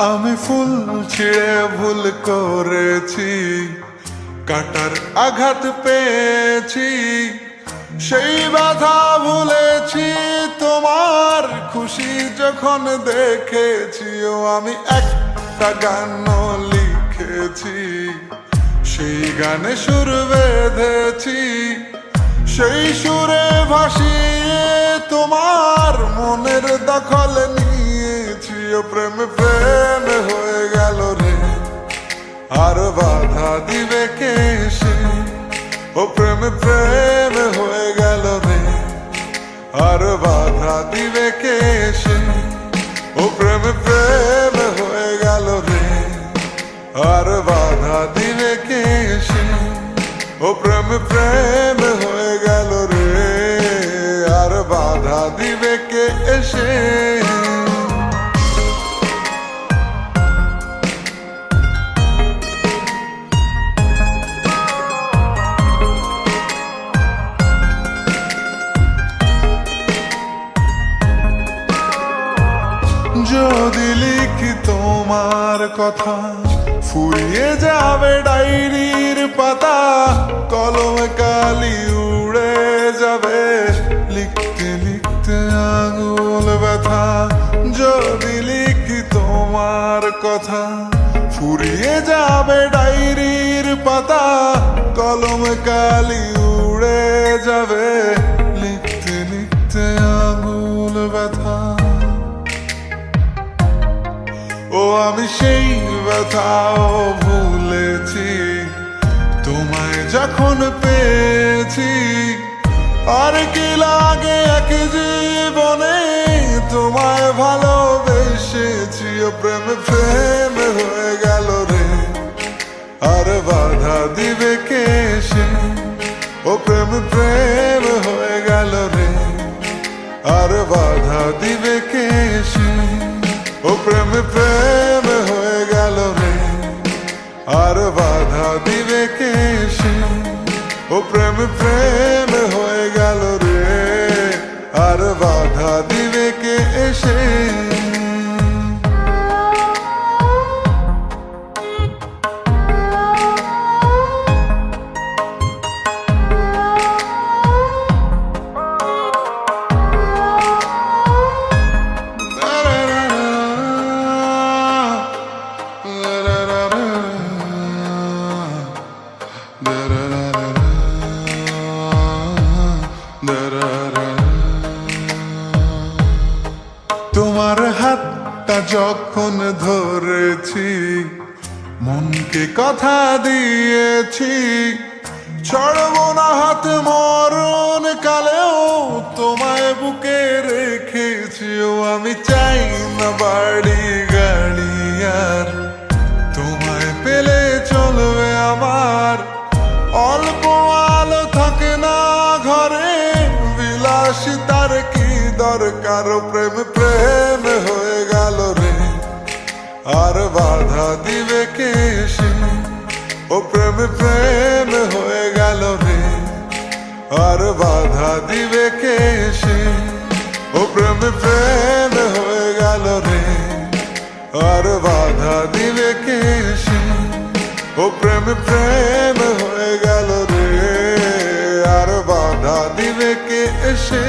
আমি ফুল ছিঁড়ে ভুল করেছি, কাটার আঘাত পেয়েছি, সেই ব্যথা ভুলেছি। তোমার খুশি যখন দেখেছি, ও আমি একটা গান লিখেছি, সেই গানে সুর বেঁধেছি, সেই সুরে ভাসিয়ে তোমার মনের দখল নিয়েছি। ও প্রেম প্রেম হয়ে গেল রে, আর বাধা দিবে কে সে? ও প্রেম প্রেম হয়ে গেল রে, আর বাধা দিবে কে সে? ও প্রেম প্রেম হয়ে গেল রে, আর বাধা দিবে কে সে? ও প্রেম প্রেম হয়ে গেল রে, আর বাধা দিবে কে এসে? যদি লিখি তোমার কথা, ফুরিয়ে যাবে ডায়েরির পাতা, কলমে কালি উড়ে যাবে, লিখতে লিখতে আঙুল ব্যথা। যদি লিখি তোমার কথা, ফুরিয়ে যাবে ডায়েরির পাতা, কলমে কালি উড়ে যাবে, লিখতে লিখতে আঙুল ব্যথা। ও আমি সেই ব্যথাও ভুলেছি, তোমায় যখন পেয়েছি। আর কি লাগে এক জীবনে, তোমায় ভালোবেসেছি। ও প্রেম প্রেম হয়ে গেল রে, আর বাধা দিবে কে সে? ও প্রেম প্রেম হয়ে গেল রে, আর বাধা দিবে কে সে? ও প্রেম প্রেম হয়ে গেল রে, আর বাধা দিবে কে সে? ও প্রেম প্রেম হয়ে গেল রে, আর বাধা দিবে কে এসে? তোমার হাতটা যখন ধরেছি, মনকে কথা দিয়েছি, ছাড়বো না হাত মরণ কালেও, তোমায় বুকে রেখেছি। ও আমি চাই না বাড়ি গাড়ি আর, তোমায় পেলে চলবে আমার। অল্প আলো থাকে না ঘরে, বিলাসিতার কি দরকার? প্রেম প্রেম হয়ে গেল রে, আর বাধা দিবে কে সে? ও প্রেম প্রেম হয়ে গেল রে, আর বাধা দিবে কে সে? ও প্রেম প্রেম হয়ে গেল রে, আর বাধা দিবে কে সে? ও প্রেম প্রেম হয়ে গেল রে, আর বাধা দিবে কে এসে?